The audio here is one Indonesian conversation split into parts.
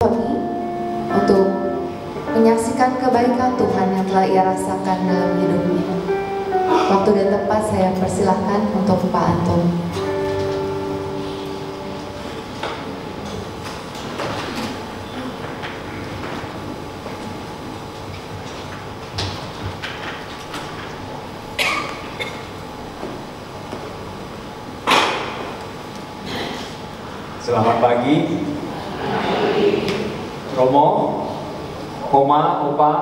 Tony untuk menyaksikan kebaikan Tuhan yang telah ia rasakan dalam hidupnya. Waktu dan tempat saya persilahkan untuk Pak Anton. Selamat pagi, Romo, Oma, Opa,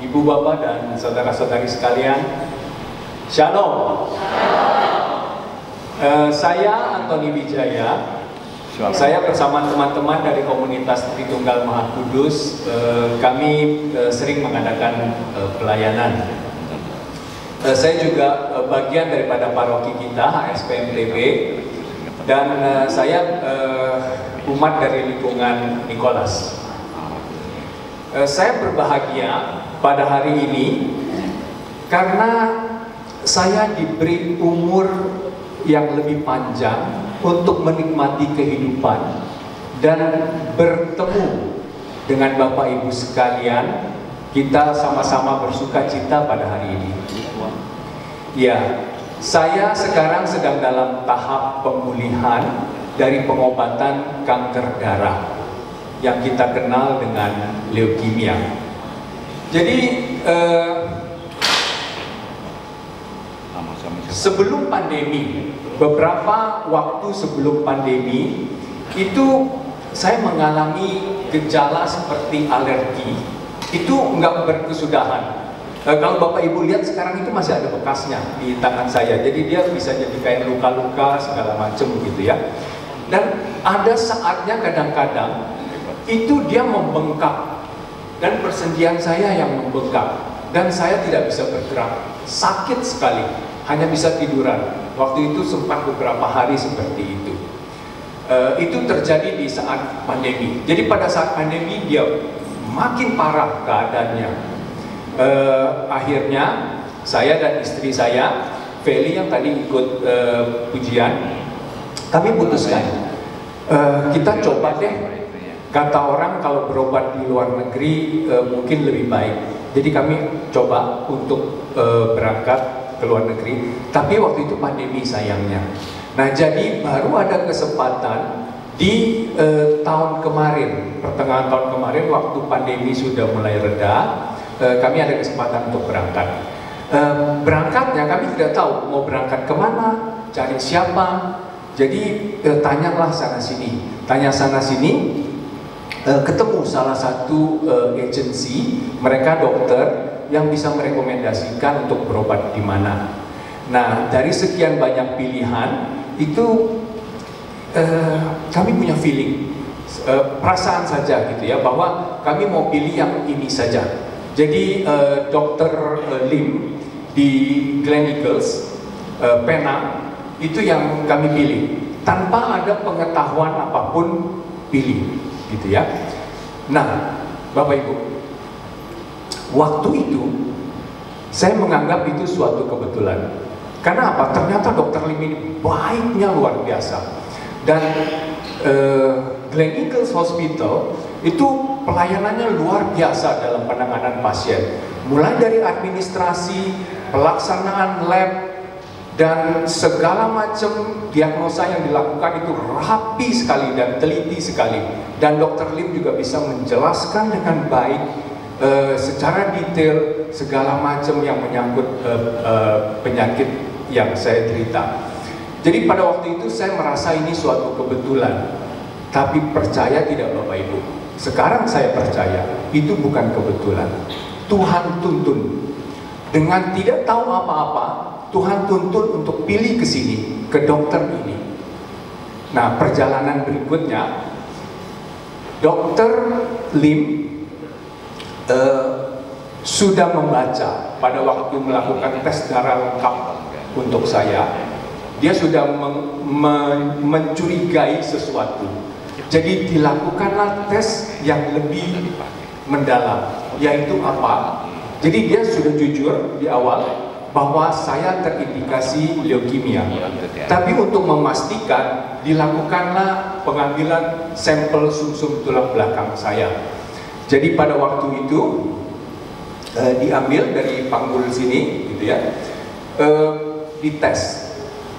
Ibu, Bapak, dan saudara-saudari sekalian. Shalom. Saya Antoni Wijaya. Saya bersama teman-teman dari komunitas Tritunggal Maha Kudus. Kami sering mengadakan pelayanan. Saya juga bagian daripada paroki kita, HSPMTB. Dan saya umat dari lingkungan Nicholas. Saya berbahagia pada hari ini karena saya diberi umur yang lebih panjang untuk menikmati kehidupan dan bertemu dengan Bapak Ibu sekalian. Kita sama-sama bersuka cita pada hari ini. Ya. Saya sekarang sedang dalam tahap pemulihan dari pengobatan kanker darah yang kita kenal dengan leukemia. Jadi sebelum pandemi, beberapa waktu sebelum pandemi itu saya mengalami gejala seperti alergi. Itu nggak berkesudahan. Kalau Bapak Ibu lihat sekarang itu masih ada bekasnya di tangan saya. Jadi dia bisa jadi kayak luka-luka segala macam gitu ya. Dan ada saatnya kadang-kadang itu dia membengkak. Dan persendian saya yang membengkak. Dan saya tidak bisa bergerak. Sakit sekali. Hanya bisa tiduran. Waktu itu sempat beberapa hari seperti itu. Itu terjadi di saat pandemi. Jadi pada saat pandemi dia makin parah keadaannya. Akhirnya saya dan istri saya, Feli yang tadi ikut pujian, kami putuskan kita coba deh. Kata orang kalau berobat di luar negeri mungkin lebih baik. Jadi kami coba untuk berangkat ke luar negeri. Tapi waktu itu pandemi sayangnya. Nah jadi baru ada kesempatan di tahun kemarin, pertengahan tahun kemarin waktu pandemi sudah mulai reda. Kami ada kesempatan untuk berangkat. Berangkatnya kami tidak tahu mau berangkat kemana, cari siapa. Jadi tanyalah sana sini, tanya sana sini. Ketemu salah satu agensi, mereka dokter yang bisa merekomendasikan untuk berobat di mana. Nah dari sekian banyak pilihan itu kami punya feeling, perasaan saja gitu ya, bahwa kami mau pilih yang ini saja. Jadi Dr. Lim di Gleneagles, Penang, itu yang kami pilih. Tanpa ada pengetahuan apapun, pilih, gitu ya. Nah, Bapak Ibu, waktu itu saya menganggap itu suatu kebetulan. Karena apa? Ternyata Dr. Lim ini baiknya luar biasa. Dan Gleneagles Hospital itu pelayanannya luar biasa dalam penanganan pasien. Mulai dari administrasi, pelaksanaan lab, dan segala macam diagnosa yang dilakukan itu rapi sekali dan teliti sekali. Dan Dr. Lim juga bisa menjelaskan dengan baik secara detail segala macam yang menyangkut penyakit yang saya derita. Jadi pada waktu itu saya merasa ini suatu kebetulan. Tapi percaya tidak Bapak Ibu? Sekarang saya percaya itu bukan kebetulan. Tuhan tuntun. Dengan tidak tahu apa-apa, Tuhan tuntun untuk pilih ke sini, ke dokter ini. Nah, perjalanan berikutnya, Dr. Lim sudah membaca pada waktu melakukan tes darah lengkap untuk saya. Dia sudah mencurigai sesuatu. Jadi dilakukanlah tes yang lebih mendalam, yaitu apa? Jadi dia sudah jujur di awal, bahwa saya terindikasi leukemia. Tapi untuk memastikan, dilakukanlah pengambilan sampel sumsum tulang belakang saya. Jadi pada waktu itu diambil dari panggul sini, gitu ya, dites.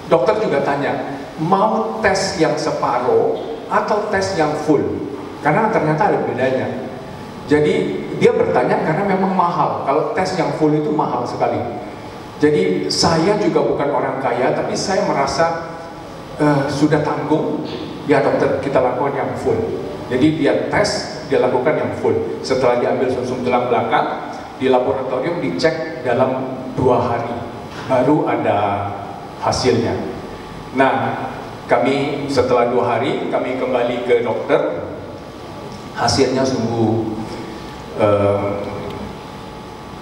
Dokter juga tanya, mau tes yang separuh atau tes yang full? Karena ternyata ada bedanya. Jadi dia bertanya karena memang mahal. Kalau tes yang full itu mahal sekali. Jadi saya juga bukan orang kaya, tapi saya merasa sudah tanggung. Ya dokter, kita lakukan yang full. Jadi dia tes, dia lakukan yang full. Setelah diambil sumsum tulang belakang, di laboratorium dicek dalam 2 hari, baru ada hasilnya. Nah, kami setelah 2 hari, kami kembali ke dokter. Hasilnya sungguh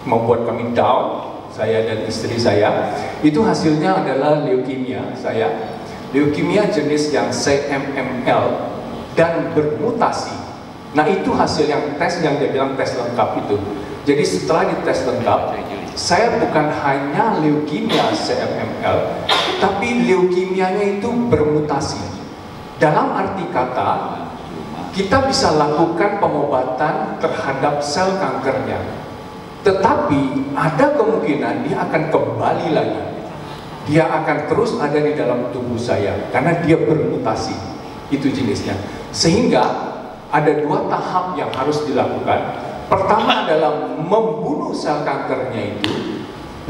membuat kami down, saya dan istri saya. Itu hasilnya adalah leukemia saya. Leukemia jenis yang CMML dan bermutasi. Nah itu hasil yang tes yang dia bilang tes lengkap itu. Jadi setelah dites lengkap, saya bukan hanya leukemia CMML, tapi leukemianya itu bermutasi. Dalam arti kata, kita bisa lakukan pengobatan terhadap sel kankernya, tetapi ada kemungkinan dia akan kembali lagi. Dia akan terus ada di dalam tubuh saya karena dia bermutasi, itu jenisnya. Sehingga ada 2 tahap yang harus dilakukan. Pertama adalah membunuh sel kankernya itu,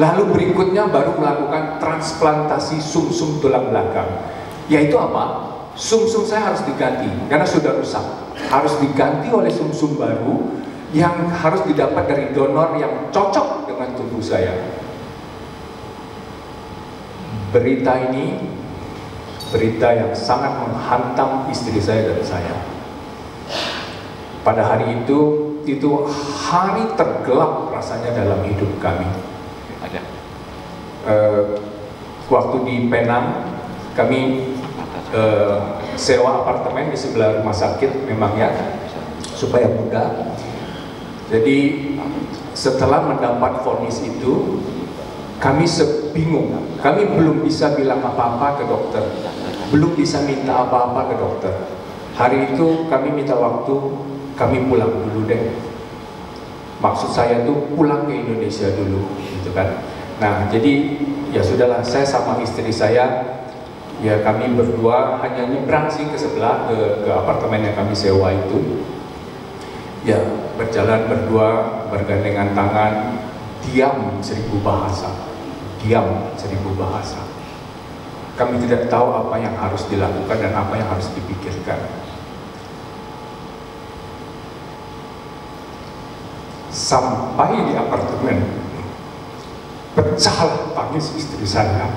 lalu berikutnya baru melakukan transplantasi sumsum tulang belakang. Yaitu apa? Sumsum saya harus diganti karena sudah rusak. Harus diganti oleh sumsum baru yang harus didapat dari donor yang cocok dengan tubuh saya. Berita ini berita yang sangat menghantam istri saya dan saya. Pada hari itu hari tergelap rasanya dalam hidup kami. Waktu di Penang kami sewa apartemen di sebelah rumah sakit, memang ya, supaya mudah. Jadi setelah mendapat vonis itu, kami bingung. Kami belum bisa bilang apa-apa ke dokter, belum bisa minta apa-apa ke dokter. Hari itu kami minta waktu, kami pulang dulu deh. Maksud saya tuh pulang ke Indonesia dulu, gitu kan. Nah, jadi ya sudahlah, saya sama istri saya, ya kami berdua hanya nyebrang sih ke sebelah, ke apartemen yang kami sewa itu. Ya, berjalan berdua, bergandengan tangan, diam 1000 bahasa. Diam 1000 bahasa. Kami tidak tahu apa yang harus dilakukan dan apa yang harus dipikirkan. Sampai di apartemen, pecah tangis istri saya.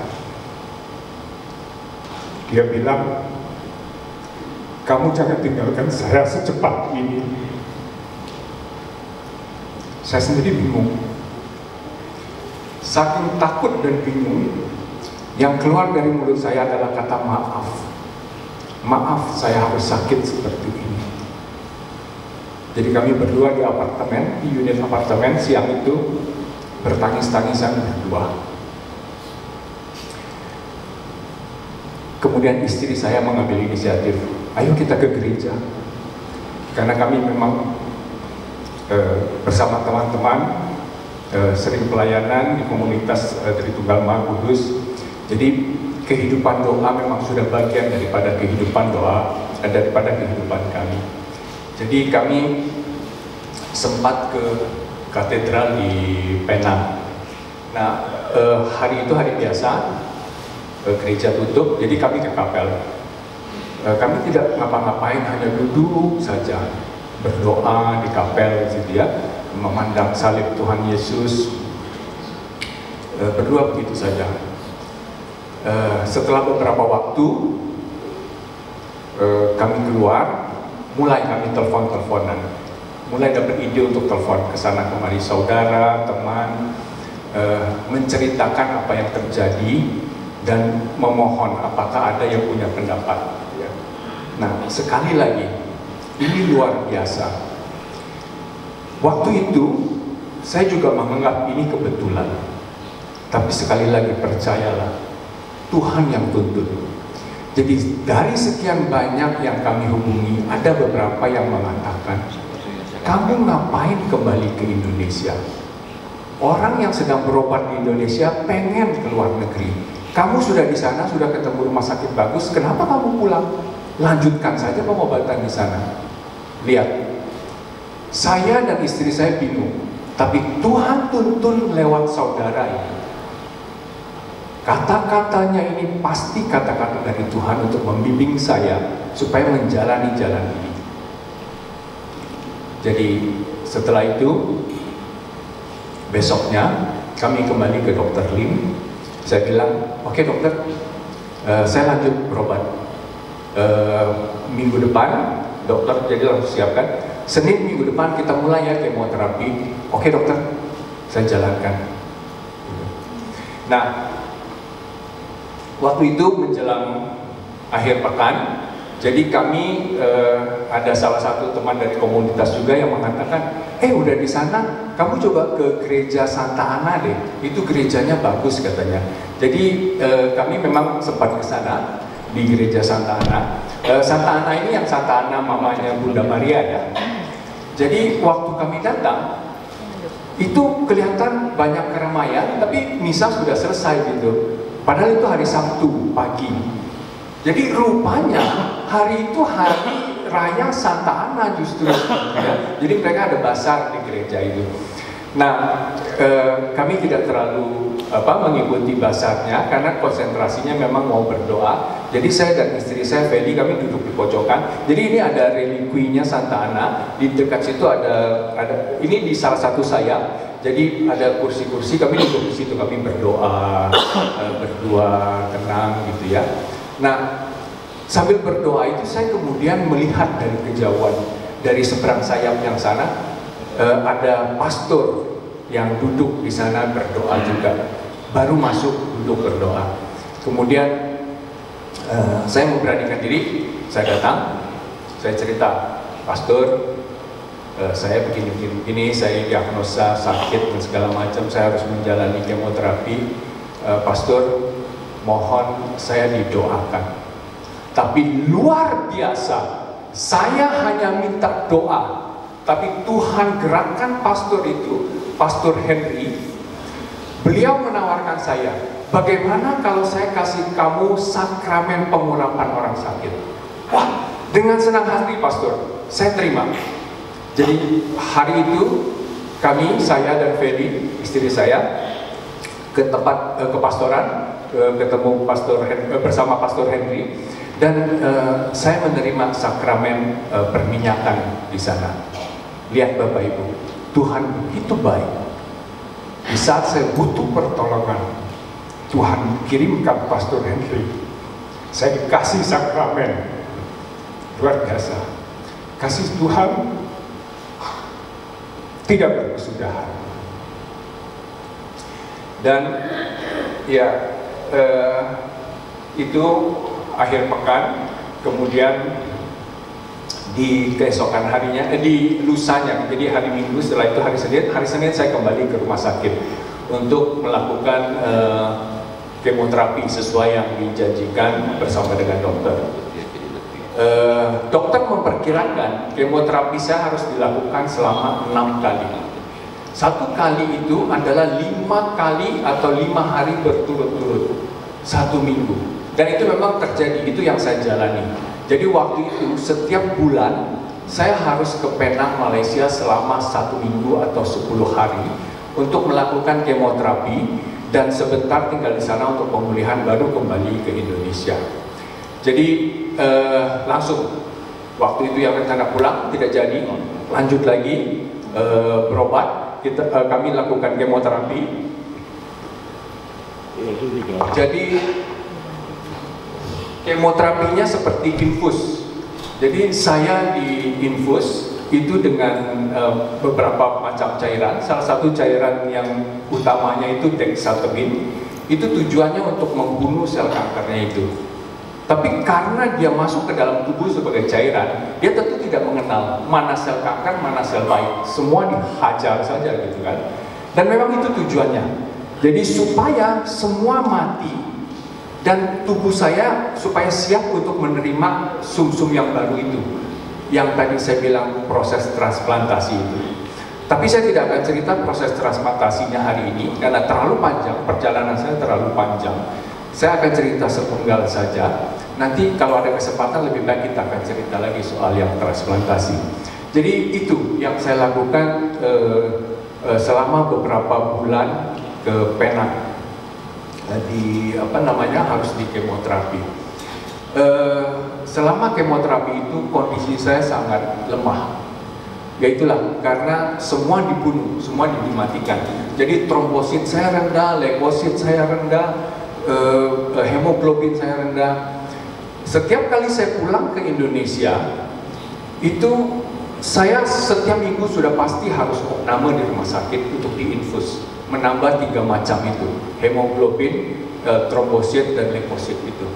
Dia bilang, kamu jangan tinggalkan saya secepat ini. Saya sendiri bingung. Saking takut dan bingung, yang keluar dari mulut saya adalah kata maaf. Maaf, saya harus sakit seperti ini. Jadi kami berdua di apartemen, di unit apartemen siang itu bertangis-tangisan berdua. Kemudian istri saya mengambil inisiatif, ayo kita ke gereja. Karena kami memang bersama teman-teman sering pelayanan di komunitas Tritunggal Maha Kudus. Jadi kehidupan doa memang sudah bagian daripada kehidupan doa, daripada kehidupan kami. Jadi kami sempat ke katedral di Penang. Nah, hari itu hari biasa, gereja tutup, jadi kami ke kapel. Kami tidak ngapa-ngapain, hanya duduk saja, berdoa di kapel, gitu ya, memandang salib Tuhan Yesus, berdua begitu saja. Setelah beberapa waktu, kami keluar, mulai kami telepon-teleponan, mulai dapat ide untuk telepon ke sana kemari saudara, teman, menceritakan apa yang terjadi dan memohon apakah ada yang punya pendapat. Ya. Nah, sekali lagi, ini luar biasa. Waktu itu, saya juga menganggap ini kebetulan. Tapi sekali lagi percayalah, Tuhan yang tuntun. Jadi dari sekian banyak yang kami hubungi, ada beberapa yang mengatakan, kamu ngapain kembali ke Indonesia? Orang yang sedang berobat di Indonesia pengen ke luar negeri. Kamu sudah di sana, sudah ketemu rumah sakit bagus, kenapa kamu pulang? Lanjutkan saja pengobatan di sana. Lihat, saya dan istri saya bingung, tapi Tuhan tuntun lewat saudara ini. Kata-katanya ini pasti kata-kata dari Tuhan untuk membimbing saya supaya menjalani jalan ini. Jadi setelah itu, besoknya kami kembali ke Dokter Lim. Saya bilang, oke dokter, saya lanjut berobat. Minggu depan, dokter jadi langsung siapkan. Senin minggu depan kita mulai ya kemoterapi. Oke dokter, saya jalankan. Nah, waktu itu menjelang akhir pekan, jadi kami ada salah satu teman dari komunitas juga yang mengatakan, udah di sana, kamu coba ke gereja Santa Ana deh, itu gerejanya bagus katanya. Jadi kami memang sempat ke sana di gereja Santa Ana. Santa Ana ini yang Santa Ana mamanya Bunda Maria ya. Jadi waktu kami datang, itu kelihatan banyak keramaian, tapi misa sudah selesai gitu. Padahal itu hari Sabtu pagi. Jadi rupanya hari itu hari raya Santa Ana justru. Ya. Jadi mereka ada basar di gereja itu. Nah, kami tidak terlalu mengikuti basarnya karena konsentrasinya memang mau berdoa. Jadi saya dan istri saya Feli kami duduk di pojokan. Jadi ini ada relikuinya Santa Ana, di dekat situ ada ini di salah satu sayap. Jadi ada kursi-kursi, kami duduk di situ, kami berdoa, berdua tenang gitu ya. Nah, sambil berdoa itu saya kemudian melihat dari kejauhan, dari seberang sayap yang sana, ada pastor yang duduk di sana berdoa juga. Baru masuk duduk berdoa. Kemudian saya memberanikan diri, saya datang, saya cerita, pastor, saya begini, saya diagnosa sakit dan segala macam, saya harus menjalani kemoterapi. Pastor, mohon saya didoakan. Tapi luar biasa, saya hanya minta doa, tapi Tuhan gerakkan pastor itu, Pastor Henry. Beliau menawarkan saya, bagaimana kalau saya kasih kamu sakramen pengurapan orang sakit? Wah, dengan senang hati pastor, saya terima. Jadi hari itu kami, saya dan Feli, istri saya, ke tempat kepastoran, ketemu bersama Pastor Henry, dan saya menerima sakramen perminyakan di sana. Lihat Bapak Ibu, Tuhan begitu baik. Di saat saya butuh pertolongan, Tuhan kirimkan Pastor Henry. Saya dikasih sakramen, luar biasa. Kasih Tuhan tidak berkesudahan. Dan ya itu akhir pekan, kemudian di keesokan harinya, di lusanya, jadi hari Minggu, setelah itu hari Senin saya kembali ke rumah sakit untuk melakukan kemoterapi sesuai yang dijanjikan bersama dengan dokter. Dokter memperkirakan kemoterapi saya harus dilakukan selama 6 kali. Satu kali itu adalah 5 kali atau 5 hari berturut-turut, 1 minggu. Dan itu memang terjadi, itu yang saya jalani. Jadi waktu itu setiap bulan saya harus ke Penang, Malaysia selama 1 minggu atau 10 hari untuk melakukan kemoterapi, dan sebentar tinggal di sana untuk pemulihan, baru kembali ke Indonesia. Jadi langsung waktu itu yang rencana pulang tidak jadi, lanjut lagi berobat. Kami lakukan kemoterapi. Jadi kemoterapinya seperti infus. Jadi saya diinfus itu dengan beberapa macam cairan. Salah satu cairan yang utamanya itu dexatemin. Itu tujuannya untuk membunuh sel kankernya itu. Tapi karena dia masuk ke dalam tubuh sebagai cairan, dia tentu tidak mengenal mana sel kanker, mana sel baik. Semua dihajar saja gitu kan. Dan memang itu tujuannya. Jadi supaya semua mati dan tubuh saya supaya siap untuk menerima sumsum yang baru itu, yang tadi saya bilang proses transplantasi itu. Tapi saya tidak akan cerita proses transplantasinya hari ini karena terlalu panjang, perjalanan saya terlalu panjang. Saya akan cerita sepenggal saja. Nanti kalau ada kesempatan lebih baik kita akan cerita lagi soal yang transplantasi. Jadi itu yang saya lakukan selama beberapa bulan ke Penang, di harus di kemoterapi. Selama kemoterapi itu kondisi saya sangat lemah. Ya itulah, karena semua dibunuh, semua dimatikan. Jadi trombosit saya rendah, leukosit saya rendah, hemoglobin saya rendah. Setiap kali saya pulang ke Indonesia, itu saya setiap minggu sudah pasti harus opname di rumah sakit untuk diinfus, menambah 3 macam itu, hemoglobin, trombosit, dan leukosit itu.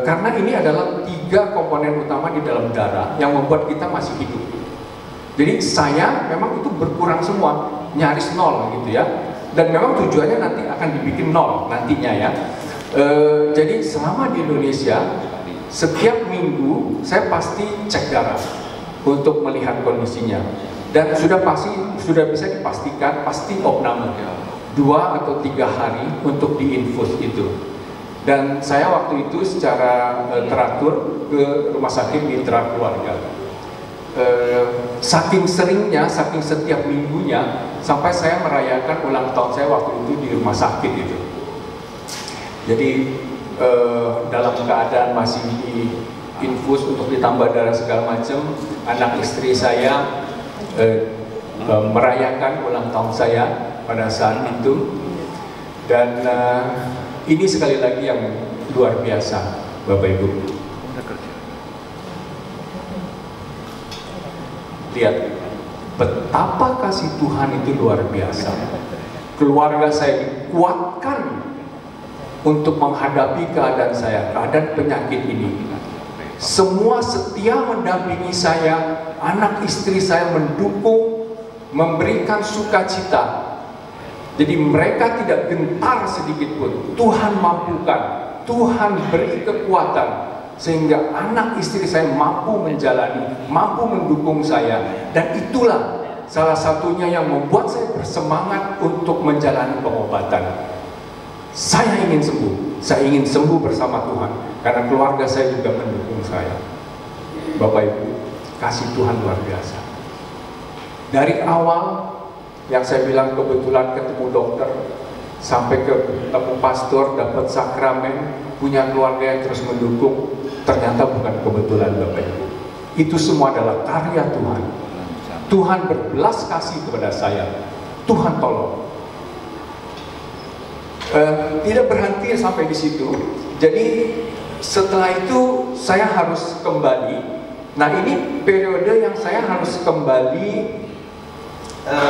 Karena ini adalah 3 komponen utama di dalam darah yang membuat kita masih hidup. Jadi saya memang itu berkurang semua, nyaris 0 gitu ya. Dan memang tujuannya nanti akan dibikin 0 nantinya ya. Jadi selama di Indonesia, setiap minggu saya pasti cek darah untuk melihat kondisinya. Dan sudah bisa dipastikan pasti opname 2 atau 3 hari untuk diinfus itu. Dan saya waktu itu secara teratur ke rumah sakit Mitra Keluarga. Saking seringnya, saking setiap minggunya, sampai saya merayakan ulang tahun saya waktu itu di rumah sakit itu. Jadi dalam keadaan masih diinfus untuk ditambah darah segala macam, anak istri saya merayakan ulang tahun saya pada saat itu. Dan ini sekali lagi yang luar biasa, Bapak Ibu. Lihat betapa kasih Tuhan itu luar biasa. Keluarga saya dikuatkan untuk menghadapi keadaan saya, keadaan penyakit ini. Semua setia mendampingi saya, anak istri saya mendukung, memberikan sukacita. Jadi mereka tidak gentar sedikit pun. Tuhan mampukan, Tuhan beri kekuatan, sehingga anak istri saya mampu menjalani, mampu mendukung saya. Dan itulah salah satunya yang membuat saya bersemangat untuk menjalani pengobatan. Saya ingin sembuh bersama Tuhan, karena keluarga saya juga mendukung saya. Bapak Ibu, kasih Tuhan luar biasa. Dari awal yang saya bilang kebetulan ketemu dokter, sampai ketemu pastor, dapat sakramen, punya keluarga yang terus mendukung, ternyata bukan kebetulan Bapak Ibu. Itu semua adalah karya Tuhan. Tuhan berbelas kasih kepada saya. Tuhan tolong. Tidak berhenti sampai di situ. Jadi setelah itu saya harus kembali. Nah, ini periode yang saya harus kembali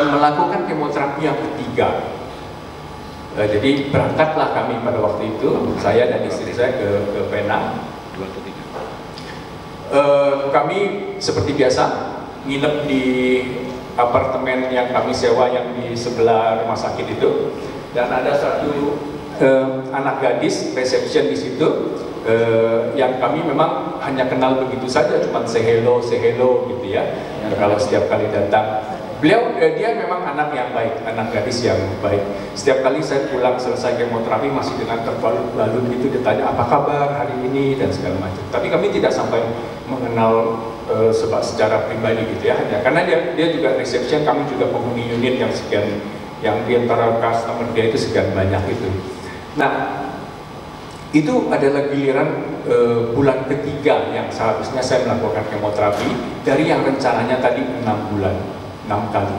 melakukan kemoterapi yang ketiga. Jadi berangkatlah kami pada waktu itu, saya dan istri saya ke Penang. Kami seperti biasa nginep di apartemen yang kami sewa yang di sebelah rumah sakit itu. Dan ada satu anak gadis resepsi di situ yang kami memang hanya kenal begitu saja, cuma say hello gitu ya. Kalau setiap kali datang, dia memang anak yang baik, anak gadis yang baik. Setiap kali saya pulang selesai kemoterapi masih dengan terbalut-balut gitu, ditanya apa kabar hari ini dan segala macam. Tapi kami tidak sampai mengenal secara pribadi gitu ya, hanya karena dia juga resepsi, kami juga penghuni unit yang sekian, yang diantara customer dia itu sekian banyak itu. Nah, itu adalah giliran bulan ketiga yang seharusnya saya melakukan kemoterapi dari yang rencananya tadi 6 bulan, 6 kali.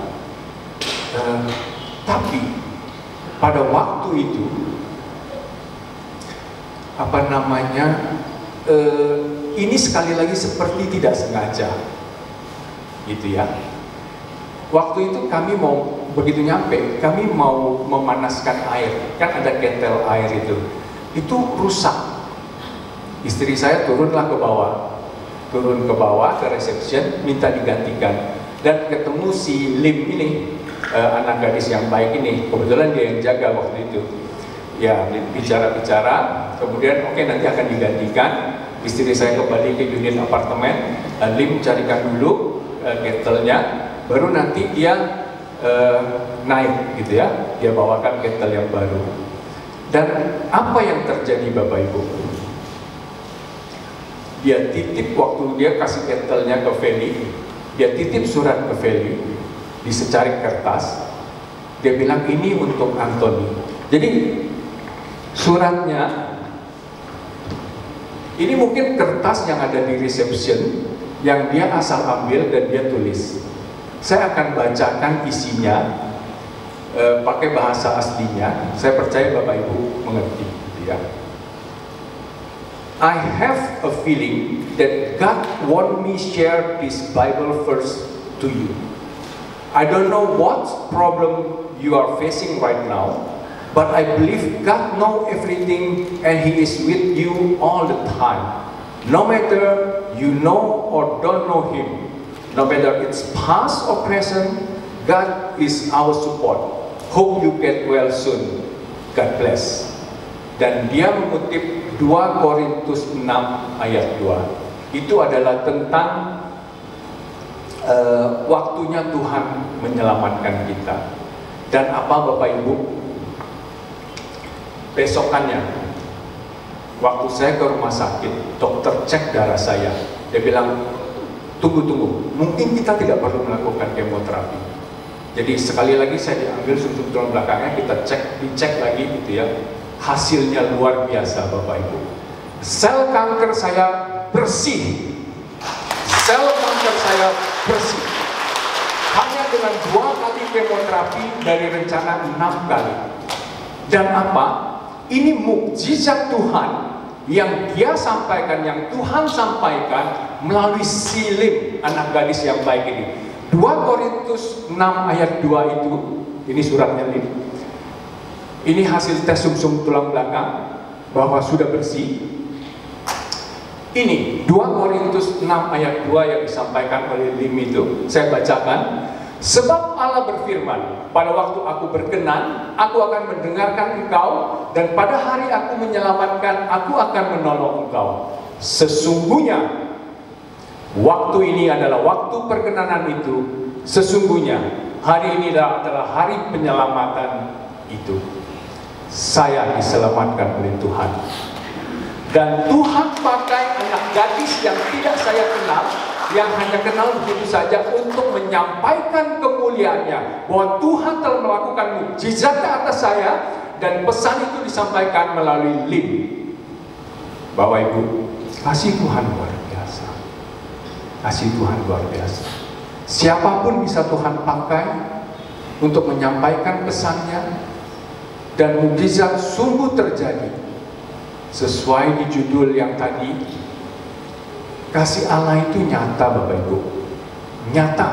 Tapi pada waktu itu ini sekali lagi seperti tidak sengaja, gitu ya. Waktu itu kami mau begitu nyampe, kami mau memanaskan air, kan ada ketel air itu rusak. Istri saya turunlah ke bawah, ke resepsi, minta digantikan, dan ketemu si Lim ini, anak gadis yang baik ini. Kebetulan dia yang jaga waktu itu. Ya, bicara-bicara, kemudian oke, nanti akan digantikan. Istri saya kembali ke unit apartemen, Lim carikan dulu ketelnya, baru nanti dia naik gitu ya, dia bawakan ketel yang baru. Dan apa yang terjadi Bapak Ibu? Dia titip waktu dia kasih ketelnya ke Feli, dia titip surat ke Feli di secarik kertas. Dia bilang ini untuk Anthony. Jadi suratnya ini mungkin kertas yang ada di reception yang dia asal ambil dan dia tulis. Saya akan bacakan isinya pakai bahasa aslinya. Saya percaya Bapak Ibu mengerti, ya. I have a feeling that God want me share this Bible verse to you. I don't know what problem you are facing right now, but I believe God knows everything and He is with you all the time. No matter you know or don't know Him, no matter it's past or present, God is our support. Hope you get well soon. God bless. Dan dia mengutip 2 Korintus 6 ayat 2. Itu adalah tentang waktunya Tuhan menyelamatkan kita. Dan apa Bapak Ibu? Besokannya, waktu saya ke rumah sakit, dokter cek darah saya. Dia bilang, tunggu, mungkin kita tidak perlu melakukan kemoterapi. Jadi sekali lagi saya diambil sumsum tulang belakangnya, kita dicek lagi gitu ya. Hasilnya luar biasa Bapak Ibu. Sel kanker saya bersih. Sel kanker saya bersih. Hanya dengan 2 kali kemoterapi dari rencana 6 kali. Dan apa? Ini mukjizat Tuhan yang Dia sampaikan, yang Tuhan sampaikan melalui si Lim, anak gadis yang baik ini. 2 Korintus 6 ayat 2 itu, ini suratnya Lim. Ini hasil tes sumsum tulang belakang bahwa sudah bersih. Ini 2 Korintus 6 ayat 2 yang disampaikan oleh Lim itu, saya bacakan. Sebab Allah berfirman, pada waktu aku berkenan, aku akan mendengarkan engkau, dan pada hari aku menyelamatkan, aku akan menolong engkau. Sesungguhnya, waktu ini adalah waktu perkenanan itu. Sesungguhnya, hari ini adalah hari penyelamatan itu. Saya diselamatkan oleh Tuhan. Dan Tuhan pakai anak gadis yang tidak saya kenal, yang hanya kenal begitu saja, untuk menyampaikan kemuliaannya, bahwa Tuhan telah melakukan mukjizat ke atas saya, dan pesan itu disampaikan melalui Lim. Bapak Ibu, kasih Tuhan luar biasa. Kasih Tuhan luar biasa. Siapapun bisa Tuhan pakai untuk menyampaikan pesannya, dan mukjizat sungguh terjadi. Sesuai di judul yang tadi, kasih Allah itu nyata Bapak Ibu. Nyata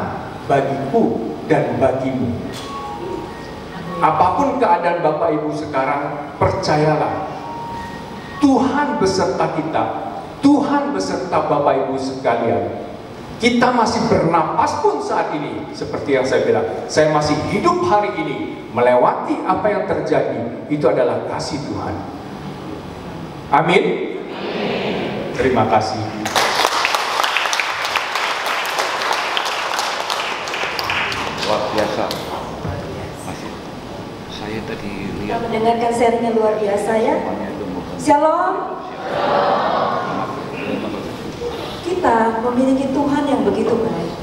bagiku dan bagimu. Apapun keadaan Bapak Ibu sekarang, percayalah, Tuhan beserta kita. Tuhan beserta Bapak Ibu sekalian. Kita masih bernapas pun saat ini, seperti yang saya bilang, saya masih hidup hari ini, melewati apa yang terjadi, itu adalah kasih Tuhan. Amin. Terima kasih. Luar biasa. Masih saya tadi lihat. Kita mendengarkan sharingnya luar biasa ya. Shalom. Kita memiliki Tuhan yang begitu baik.